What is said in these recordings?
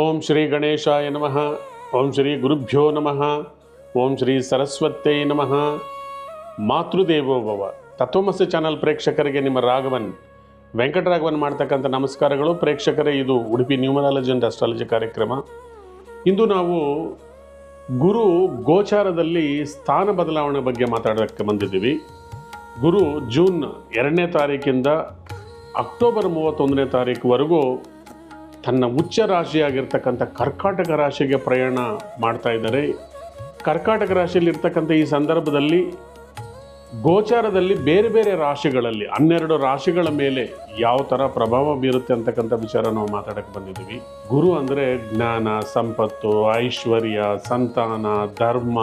ಓಂ ಶ್ರೀ ಗಣೇಶಾಯ ನಮಃ. ಓಂ ಶ್ರೀ ಗುರುಭ್ಯೋ ನಮಃ. ಓಂ ಶ್ರೀ ಸರಸ್ವತೈ ನಮಃ. ಮಾತೃದೇವೋಭವ ತತ್ವಮಸಿ ಚಾನಲ್ ಪ್ರೇಕ್ಷಕರಿಗೆ ನಿಮ್ಮ ರಾಘವನ್ ವೆಂಕಟರಾಘವನ್ ಮಾಡ್ತಕ್ಕಂಥ ನಮಸ್ಕಾರಗಳು. ಪ್ರೇಕ್ಷಕರೇ, ಇದು ಉಡುಪಿ ನ್ಯೂಮರಾಲಜಿ ಅಂಡ್ ಅಸ್ಟ್ರಾಲಜಿ ಕಾರ್ಯಕ್ರಮ. ಇಂದು ನಾವು ಗುರು ಗೋಚಾರದಲ್ಲಿ ಸ್ಥಾನ ಬದಲಾವಣೆ ಬಗ್ಗೆ ಮಾತಾಡೋಕ್ಕೆ ಬಂದಿದ್ದೀವಿ. ಗುರು ಜೂನ್ 2ನೇ ತಾರೀಕಿಂದ ಅಕ್ಟೋಬರ್ 31ನೇ ತಾರೀಕುವರೆಗೂ ತನ್ನ ಉಚ್ಚ ರಾಶಿಯಾಗಿರ್ತಕ್ಕಂಥ ಕರ್ಕಾಟಕ ರಾಶಿಗೆ ಪ್ರಯಾಣ ಮಾಡ್ತಾ ಇದ್ದಾರೆ. ಕರ್ಕಾಟಕ ರಾಶಿಯಲ್ಲಿರ್ತಕ್ಕಂಥ ಈ ಸಂದರ್ಭದಲ್ಲಿ ಗೋಚಾರದಲ್ಲಿ ಬೇರೆ ಬೇರೆ ರಾಶಿಗಳಲ್ಲಿ 12 ರಾಶಿಗಳ ಮೇಲೆ ಯಾವ ಥರ ಪ್ರಭಾವ ಬೀರುತ್ತೆ ಅಂತಕ್ಕಂಥ ವಿಚಾರ ನಾವು ಮಾತಾಡಕ್ಕೆ ಬಂದಿದ್ದೀವಿ. ಗುರು ಅಂದರೆ ಜ್ಞಾನ, ಸಂಪತ್ತು, ಐಶ್ವರ್ಯ, ಸಂತಾನ, ಧರ್ಮ,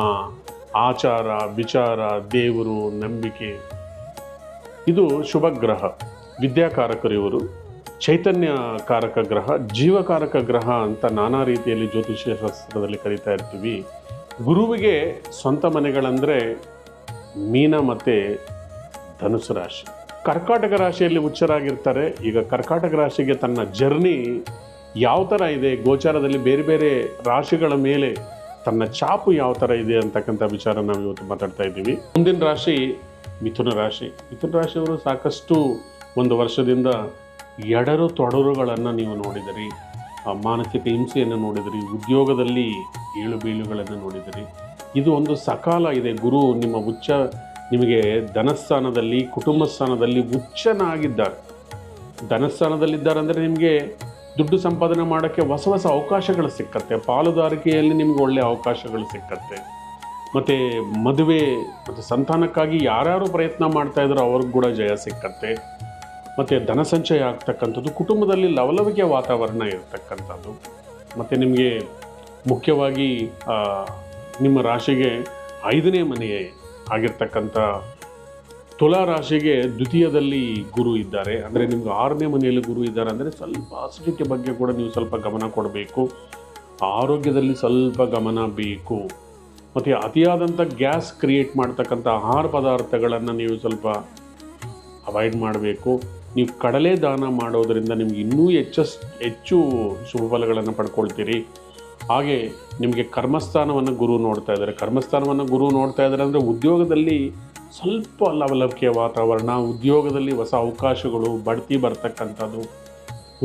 ಆಚಾರ, ವಿಚಾರ, ದೇವರು, ನಂಬಿಕೆ. ಇದು ಶುಭ ಗ್ರಹ, ವಿದ್ಯಾಕಾರಕರು ಇವರು. ಚೈತನ್ಯ ಕಾರಕ ಗ್ರಹ, ಜೀವಕಾರಕ ಗ್ರಹ ಅಂತ ನಾನಾ ರೀತಿಯಲ್ಲಿ ಜ್ಯೋತಿಷ್ಯ ಶಾಸ್ತ್ರದಲ್ಲಿ ಕರೀತಾ ಇರ್ತೀವಿ. ಗುರುವಿಗೆ ಸ್ವಂತ ಮನೆಗಳಂದರೆ ಮೀನ ಮತ್ತು ಧನುಸು ರಾಶಿ. ಕರ್ಕಾಟಕ ರಾಶಿಯಲ್ಲಿ ಉಚ್ಚರಾಗಿರ್ತಾರೆ. ಈಗ ಕರ್ಕಾಟಕ ರಾಶಿಗೆ ತನ್ನ ಜರ್ನಿ ಯಾವ ಥರ ಇದೆ, ಗೋಚಾರದಲ್ಲಿ ಬೇರೆ ಬೇರೆ ರಾಶಿಗಳ ಮೇಲೆ ತನ್ನ ಚಾಪು ಯಾವ ಥರ ಇದೆ ಅಂತಕ್ಕಂಥ ವಿಚಾರ ನಾವು ಇವತ್ತು ಮಾತಾಡ್ತಾ ಇದ್ದೀವಿ. ಮುಂದಿನ ರಾಶಿ ಮಿಥುನ ರಾಶಿ. ಮಿಥುನ ರಾಶಿಯವರು ಸಾಕಷ್ಟು ಒಂದು ವರ್ಷದಿಂದ ಎಡರು ತೊಡರುಗಳನ್ನು ನೀವು ನೋಡಿದಿರಿ, ಮಾನಸಿಕ ಹಿಂಸೆಯನ್ನು ನೋಡಿದಿರಿ, ಉದ್ಯೋಗದಲ್ಲಿ ಏಳು ಬೀಳುಗಳನ್ನು ನೋಡಿದಿರಿ. ಇದು ಒಂದು ಸಕಾಲ ಇದೆ. ಗುರು ನಿಮ್ಮ ನಿಮಗೆ ಧನಸ್ಥಾನದಲ್ಲಿ, ಕುಟುಂಬ ಸ್ಥಾನದಲ್ಲಿ ಉಚ್ಚನಾಗಿದ್ದಾರೆ. ಧನಸ್ಥಾನದಲ್ಲಿದ್ದಾರೆ ಅಂದರೆ ನಿಮಗೆ ದುಡ್ಡು ಸಂಪಾದನೆ ಮಾಡೋಕ್ಕೆ ಹೊಸ ಹೊಸ ಅವಕಾಶಗಳು ಸಿಕ್ಕತ್ತೆ. ಪಾಲುದಾರಿಕೆಯಲ್ಲಿ ನಿಮಗೆ ಒಳ್ಳೆಯ ಅವಕಾಶಗಳು ಸಿಕ್ಕತ್ತೆ. ಮತ್ತು ಮದುವೆ ಮತ್ತು ಸಂತಾನಕ್ಕಾಗಿ ಯಾರ್ಯಾರು ಪ್ರಯತ್ನ ಮಾಡ್ತಾ ಇದ್ದಾರೋ ಅವ್ರಿಗೆ ಕೂಡ ಜಯ ಸಿಕ್ಕತ್ತೆ. ಮತ್ತು ಧನ ಸಂಚಯ ಆಗ್ತಕ್ಕಂಥದ್ದು, ಕುಟುಂಬದಲ್ಲಿ ಲವಲವಿಕೆ ವಾತಾವರಣ ಇರತಕ್ಕಂಥದ್ದು. ಮತ್ತು ನಿಮಗೆ ಮುಖ್ಯವಾಗಿ ನಿಮ್ಮ ರಾಶಿಗೆ 5ನೇ ಮನೆಯೇ ಆಗಿರ್ತಕ್ಕಂಥ ತುಲಾ ರಾಶಿಗೆ ದ್ವಿತೀಯದಲ್ಲಿ ಗುರು ಇದ್ದಾರೆ. ಅಂದರೆ ನಿಮ್ಗೆ 6ನೇ ಮನೆಯಲ್ಲಿ ಗುರು ಇದ್ದಾರೆ. ಅಂದರೆ ಸ್ವಲ್ಪ ಅಸಿಡಿಟಿ ಬಗ್ಗೆ ಕೂಡ ನೀವು ಸ್ವಲ್ಪ ಗಮನ ಕೊಡಬೇಕು. ಆರೋಗ್ಯದಲ್ಲಿ ಸ್ವಲ್ಪ ಗಮನ ಬೇಕು. ಮತ್ತು ಅತಿಯಾದಂಥ ಗ್ಯಾಸ್ ಕ್ರಿಯೇಟ್ ಮಾಡ್ತಕ್ಕಂಥ ಆಹಾರ ಪದಾರ್ಥಗಳನ್ನು ನೀವು ಸ್ವಲ್ಪ ಅವಾಯ್ಡ್ ಮಾಡಬೇಕು. ನೀವು ಕಡಲೆ ದಾನ ಮಾಡೋದರಿಂದ ನಿಮ್ಗೆ ಇನ್ನೂ ಹೆಚ್ಚು ಶುಭ ಫಲಗಳನ್ನು ಪಡ್ಕೊಳ್ತೀರಿ. ಹಾಗೆ ನಿಮಗೆ ಕರ್ಮಸ್ಥಾನವನ್ನು ಗುರು ನೋಡ್ತಾ ಇದ್ದಾರೆ. ಕರ್ಮಸ್ಥಾನವನ್ನು ಗುರು ನೋಡ್ತಾ ಇದ್ದಾರೆ ಅಂದರೆ ಉದ್ಯೋಗದಲ್ಲಿ ಸ್ವಲ್ಪ ಲವಲವಿಕೆಯ ವಾತಾವರಣ, ಉದ್ಯೋಗದಲ್ಲಿ ಹೊಸ ಅವಕಾಶಗಳು, ಬಡ್ತಿ ಬರ್ತಕ್ಕಂಥದ್ದು,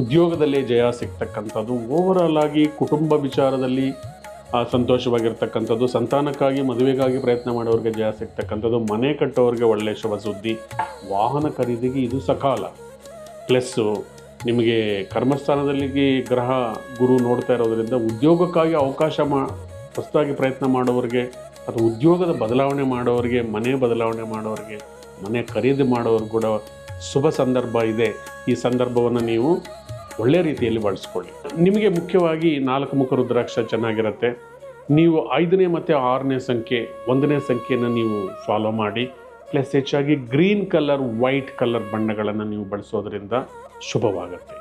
ಉದ್ಯೋಗದಲ್ಲೇ ಜಯ ಸಿಗ್ತಕ್ಕಂಥದ್ದು. ಓವರಾಲ್ ಆಗಿ ಕುಟುಂಬ ವಿಚಾರದಲ್ಲಿ ಸಂತೋಷವಾಗಿರ್ತಕ್ಕಂಥದ್ದು, ಸಂತಾನಕ್ಕಾಗಿ ಮದುವೆಗಾಗಿ ಪ್ರಯತ್ನ ಮಾಡೋರಿಗೆ ಜಯ ಸಿಗ್ತಕ್ಕಂಥದ್ದು, ಮನೆ ಕಟ್ಟೋರಿಗೆ ಒಳ್ಳೆಯ ಶುಭ ಸುದ್ದಿ, ವಾಹನ ಖರೀದಿಗೆ ಇದು ಸಕಾಲ. ಪ್ಲಸ್ಸು ನಿಮಗೆ ಕರ್ಮಸ್ಥಾನದಲ್ಲಿ ಗ್ರಹ ಗುರು ನೋಡ್ತಾ ಇರೋದರಿಂದ ಉದ್ಯೋಗಕ್ಕಾಗಿ ಅವಕಾಶ ಹೊಸದಾಗಿ ಪ್ರಯತ್ನ ಮಾಡೋರಿಗೆ ಅಥವಾ ಉದ್ಯೋಗದ ಬದಲಾವಣೆ ಮಾಡೋರಿಗೆ, ಮನೆ ಬದಲಾವಣೆ ಮಾಡೋರಿಗೆ, ಮನೆ ಖರೀದಿ ಮಾಡೋರು ಕೂಡ ಶುಭ ಸಂದರ್ಭ ಇದೆ. ಈ ಸಂದರ್ಭವನ್ನು ನೀವು ಒಳ್ಳೆಯ ರೀತಿಯಲ್ಲಿ ಬಳಸ್ಕೊಳ್ಳಿ. ನಿಮಗೆ ಮುಖ್ಯವಾಗಿ 4 ಮುಖ ರುದ್ರಾಕ್ಷ ಚೆನ್ನಾಗಿರುತ್ತೆ. ನೀವು 5ನೇ ಮತ್ತು 6ನೇ ಸಂಖ್ಯೆ, 1ನೇ ಸಂಖ್ಯೆಯನ್ನು ನೀವು ಫಾಲೋ ಮಾಡಿ. ಪ್ಲಸ್ ಹೆಚ್ಚಾಗಿ ಗ್ರೀನ್ ಕಲರ್, ವೈಟ್ ಕಲರ್ ಬಣ್ಣಗಳನ್ನು ನೀವು ಬಳಸೋದ್ರಿಂದ ಶುಭವಾಗುತ್ತೆ.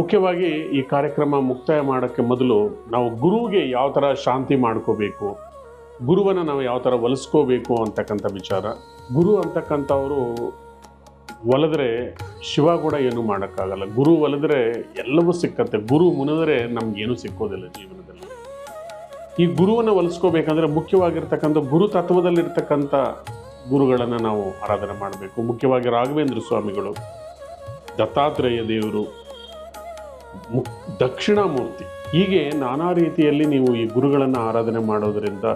ಮುಖ್ಯವಾಗಿ ಈ ಕಾರ್ಯಕ್ರಮ ಮುಕ್ತಾಯ ಮಾಡೋಕ್ಕೆ ಮೊದಲು ನಾವು ಗುರುವಿಗೆ ಯಾವ ಥರ ಶಾಂತಿ ಮಾಡ್ಕೋಬೇಕು, ಗುರುವನ್ನು ನಾವು ಯಾವ ಥರ ಒಲಿಸ್ಕೋಬೇಕು ಅಂತಕ್ಕಂಥ ವಿಚಾರ. ಗುರು ಅಂತಕ್ಕಂಥವರು ಒಲಿದ್ರೆ ಶಿವ ಕೂಡ ಏನೂ ಮಾಡೋಕ್ಕಾಗಲ್ಲ. ಗುರು ಒಲಿದ್ರೆ ಎಲ್ಲವೂ ಸಿಕ್ಕತ್ತೆ. ಗುರು ಮುನಿದ್ರೆ ನಮಗೇನು ಸಿಕ್ಕೋದಿಲ್ಲ ಜೀವನದಲ್ಲಿ. ಈ ಗುರುವನ್ನು ಒಲಿಸ್ಕೋಬೇಕಂದ್ರೆ ಮುಖ್ಯವಾಗಿರ್ತಕ್ಕಂಥ ಗುರು ತತ್ವದಲ್ಲಿರ್ತಕ್ಕಂಥ ಗುರುಗಳನ್ನು ನಾವು ಆರಾಧನೆ ಮಾಡಬೇಕು. ಮುಖ್ಯವಾಗಿ ರಾಘವೇಂದ್ರ ಸ್ವಾಮಿಗಳು, ದತ್ತಾತ್ರೇಯ ದೇವರು, ದಕ್ಷಿಣಾಮೂರ್ತಿ, ಹೀಗೆ ನಾನಾ ರೀತಿಯಲ್ಲಿ ನೀವು ಈ ಗುರುಗಳನ್ನು ಆರಾಧನೆ ಮಾಡೋದರಿಂದ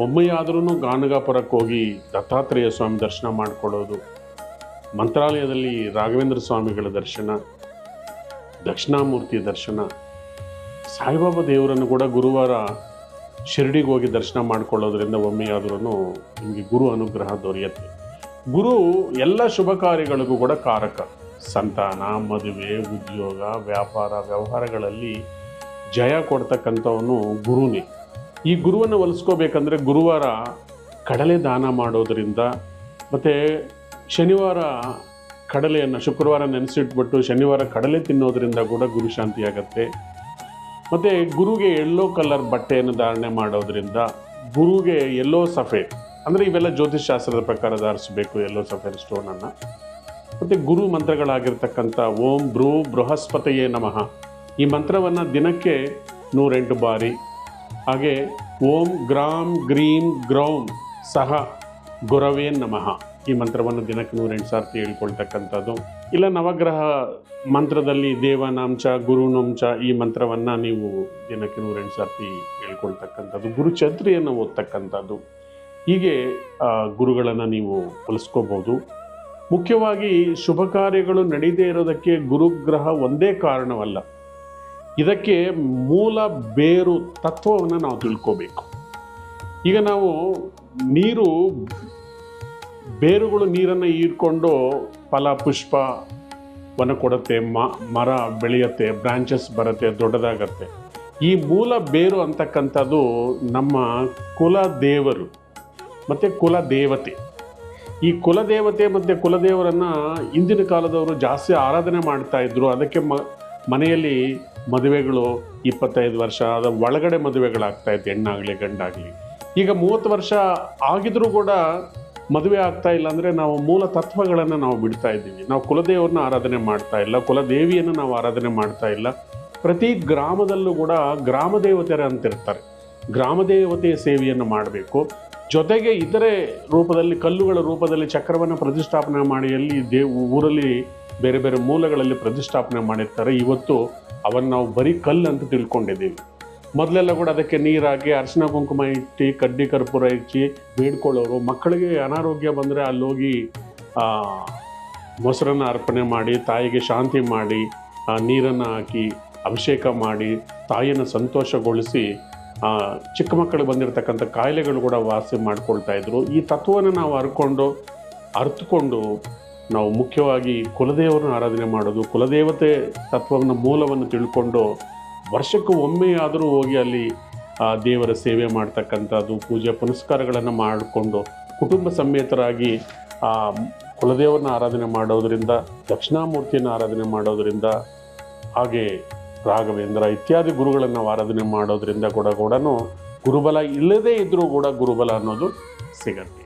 ಒಮ್ಮೆಯಾದ್ರೂ ಗಾನಗಾಪುರಕ್ಕೆ ಹೋಗಿ ದತ್ತಾತ್ರೇಯ ಸ್ವಾಮಿ ದರ್ಶನ ಮಾಡಿಕೊಳ್ಳೋದು, ಮಂತ್ರಾಲಯದಲ್ಲಿ ರಾಘವೇಂದ್ರ ಸ್ವಾಮಿಗಳ ದರ್ಶನ, ದಕ್ಷಿಣಾಮೂರ್ತಿ ದರ್ಶನ, ಸಾಯಿಬಾಬಾ ದೇವರನ್ನು ಕೂಡ ಗುರುವಾರ ಶಿರಡಿಗೆ ಹೋಗಿ ದರ್ಶನ ಮಾಡಿಕೊಳ್ಳೋದ್ರಿಂದ ಒಮ್ಮೆಯಾದ್ರೂ ನಿಮಗೆ ಗುರು ಅನುಗ್ರಹ ದೊರೆಯುತ್ತೆ. ಗುರು ಎಲ್ಲ ಶುಭ ಕಾರ್ಯಗಳಿಗೂ ಕೂಡ ಕಾರಕ. ಸಂತಾನ, ಮದುವೆ, ಉದ್ಯೋಗ, ವ್ಯಾಪಾರ, ವ್ಯವಹಾರಗಳಲ್ಲಿ ಜಯ ಕೊಡ್ತಕ್ಕಂಥವನು ಗುರುನೇ. ಈ ಗುರುವನ್ನು ಒಲಿಸ್ಕೋಬೇಕಂದ್ರೆ ಗುರುವಾರ ಕಡಲೆ ದಾನ ಮಾಡೋದರಿಂದ, ಮತ್ತು ಶನಿವಾರ ಕಡಲೆಯನ್ನು, ಶುಕ್ರವಾರ ನೆನೆಸಿಟ್ಬಿಟ್ಟು ಶನಿವಾರ ಕಡಲೆ ತಿನ್ನೋದ್ರಿಂದ ಕೂಡ ಗುರು ಶಾಂತಿ ಆಗುತ್ತೆ. ಮತ್ತು ಗುರುಗೆ ಯೆಲ್ಲೋ ಕಲರ್ ಬಟ್ಟೆಯನ್ನು ಧಾರಣೆ ಮಾಡೋದ್ರಿಂದ, ಗುರುಗೆ ಯೆಲ್ಲೋ ಸಫೇದ್ ಅಂದರೆ ಇವೆಲ್ಲ ಜ್ಯೋತಿಷ್ ಶಾಸ್ತ್ರದ ಪ್ರಕಾರ ಧಾರಿಸಬೇಕು, ಯೆಲ್ಲೋ ಸಫೇದ್ ಸ್ಟೋನನ್ನು. ಮತ್ತು ಗುರು ಮಂತ್ರಗಳಾಗಿರ್ತಕ್ಕಂಥ ಓಂ ಬೃಹಸ್ಪತಿಯೇ ನಮಃ, ಈ ಮಂತ್ರವನ್ನು ದಿನಕ್ಕೆ 108 ಬಾರಿ, ಹಾಗೆ ಓಂ ಗ್ರಾಂ ಗ್ರೀಂ ಗ್ರೌಂ ಸಹ ಗುರವೇ ನಮಃ ಈ ಮಂತ್ರವನ್ನು ದಿನಕ್ಕೆ 108 ಸಾರ್ತಿ ಹೇಳ್ಕೊಳ್ತಕ್ಕಂಥದ್ದು. ಇಲ್ಲ ನವಗ್ರಹ ಮಂತ್ರದಲ್ಲಿ ದೇವನಾಂಶ ಗುರುನಾಂಶ ಈ ಮಂತ್ರವನ್ನು ನೀವು ದಿನಕ್ಕೆ 108 ಸಾರ್ತಿ ಹೇಳ್ಕೊಳ್ತಕ್ಕಂಥದ್ದು. ಗುರುಚರಿತ್ರೆಯನ್ನು ಓದ್ತಕ್ಕಂಥದ್ದು. ಹೀಗೆ ಗುರುಗಳನ್ನು ನೀವು ಹೊಲಿಸ್ಕೋಬೋದು. ಮುಖ್ಯವಾಗಿ ಶುಭ ಕಾರ್ಯಗಳು ನಡೀದೇ ಇರೋದಕ್ಕೆ ಗುರುಗ್ರಹ ಒಂದೇ ಕಾರಣವಲ್ಲ, ಇದಕ್ಕೆ ಮೂಲ ಬೇರು ತತ್ವವನ್ನು ನಾವು ತಿಳ್ಕೋಬೇಕು. ಈಗ ನಾವು ಬೇರುಗಳು ನೀರನ್ನು ಹೀರ್ಕೊಂಡು ಫಲ ಪುಷ್ಪವನ್ನು ಕೊಡುತ್ತೆ, ಮರ ಬೆಳೆಯುತ್ತೆ, ಬ್ರಾಂಚಸ್ ಬರುತ್ತೆ, ದೊಡ್ಡದಾಗತ್ತೆ. ಈ ಮೂಲ ಬೇರು ಅಂತಕ್ಕಂಥದ್ದು ನಮ್ಮ ಕುಲದೇವರು ಮತ್ತು ಕುಲದೇವತೆ. ಈ ಕುಲದೇವತೆ ಮತ್ತು ಕುಲದೇವರನ್ನು ಇಂದಿನ ಕಾಲದವರು ಜಾಸ್ತಿ ಆರಾಧನೆ ಮಾಡ್ತಾ ಇದ್ರು. ಅದಕ್ಕೆ ಮನೆಯಲ್ಲಿ ಮದುವೆಗಳು 25 ವರ್ಷ ಅದ ಒಳಗಡೆ ಮದುವೆಗಳಾಗ್ತಾ ಇತ್ತು, ಹೆಣ್ಣಾಗಲಿ ಗಂಡಾಗಲಿ. ಈಗ 30 ವರ್ಷ ಆಗಿದ್ರೂ ಕೂಡ ಮದುವೆ ಆಗ್ತಾ ಇಲ್ಲ ಅಂದರೆ ನಾವು ಮೂಲ ತತ್ವಗಳನ್ನು ನಾವು ಬಿಡ್ತಾ ಇದ್ದೀವಿ. ನಾವು ಕುಲದೇವರನ್ನ ಆರಾಧನೆ ಮಾಡ್ತಾ ಇಲ್ಲ, ಕುಲದೇವಿಯನ್ನು ನಾವು ಆರಾಧನೆ ಮಾಡ್ತಾ ಇಲ್ಲ. ಪ್ರತಿ ಗ್ರಾಮದಲ್ಲೂ ಕೂಡ ಗ್ರಾಮ ದೇವತೆಯರು ಅಂತಿರ್ತಾರೆ, ಗ್ರಾಮ ದೇವತೆಯ ಸೇವೆಯನ್ನು ಮಾಡಬೇಕು. ಜೊತೆಗೆ ಇತರೆ ರೂಪದಲ್ಲಿ ಕಲ್ಲುಗಳ ರೂಪದಲ್ಲಿ ಚಕ್ರವನ್ನು ಪ್ರತಿಷ್ಠಾಪನೆ ಮಾಡಿ ಊರಲ್ಲಿ ಬೇರೆ ಬೇರೆ ಮೂಲಗಳಲ್ಲಿ ಪ್ರತಿಷ್ಠಾಪನೆ ಮಾಡಿರ್ತಾರೆ. ಇವತ್ತು ಅವನ್ನು ನಾವು ಬರೀ ಕಲ್ಲು ಅಂತ ತಿಳ್ಕೊಂಡಿದ್ದೀವಿ. ಮೊದಲೆಲ್ಲ ಕೂಡ ಅದಕ್ಕೆ ನೀರಾಕಿ ಅರಿಶಿನ ಕುಂಕುಮ ಇಟ್ಟು ಕಡ್ಡಿ ಕರ್ಪೂರ ಇಚ್ಚಿ ಬೇಡ್ಕೊಳ್ಳೋರು. ಮಕ್ಕಳಿಗೆ ಅನಾರೋಗ್ಯ ಬಂದರೆ ಅಲ್ಲೋಗಿ ಮೊಸರನ್ನು ಅರ್ಪಣೆ ಮಾಡಿ ತಾಯಿಗೆ ಶಾಂತಿ ಮಾಡಿ ನೀರನ್ನು ಹಾಕಿ ಅಭಿಷೇಕ ಮಾಡಿ ತಾಯಿಯನ್ನು ಸಂತೋಷಗೊಳಿಸಿ ಚಿಕ್ಕ ಮಕ್ಕಳಿಗೆ ಬಂದಿರತಕ್ಕಂಥ ಕಾಯಿಲೆಗಳು ಕೂಡ ವಾಸಿ ಮಾಡ್ಕೊಳ್ತಾ ಇದ್ರು. ಈ ತತ್ವವನ್ನು ನಾವು ಅರ್ಥಕೊಂಡು ನಾವು ಮುಖ್ಯವಾಗಿ ಕುಲದೇವರನ್ನು ಆರಾಧನೆ ಮಾಡೋದು, ಕುಲದೇವತೆ ತತ್ವವನ್ನು ಮೂಲವನ್ನು ತಿಳ್ಕೊಂಡು ವರ್ಷಕ್ಕೆ ಒಮ್ಮೆಯಾದರೂ ಹೋಗಿ ಅಲ್ಲಿ ದೇವರ ಸೇವೆ ಮಾಡ್ತಕ್ಕಂಥದ್ದು, ಪೂಜೆ ಪುನಸ್ಕಾರಗಳನ್ನು ಮಾಡಿಕೊಂಡು ಕುಟುಂಬ ಸಮೇತರಾಗಿ ಕುಲದೇವರನ್ನ ಆರಾಧನೆ ಮಾಡೋದರಿಂದ, ದಕ್ಷಿಣಾಮೂರ್ತಿಯನ್ನು ಆರಾಧನೆ ಮಾಡೋದರಿಂದ, ಹಾಗೆ ರಾಘವೇಂದ್ರ ಇತ್ಯಾದಿ ಗುರುಗಳನ್ನು ಆರಾಧನೆ ಮಾಡೋದರಿಂದ ಕೂಡ ಗುರುಬಲ ಇಲ್ಲದೇ ಇದ್ದರೂ ಕೂಡ ಗುರುಬಲ ಅನ್ನೋದು ಸಿಗತ್ತೆ.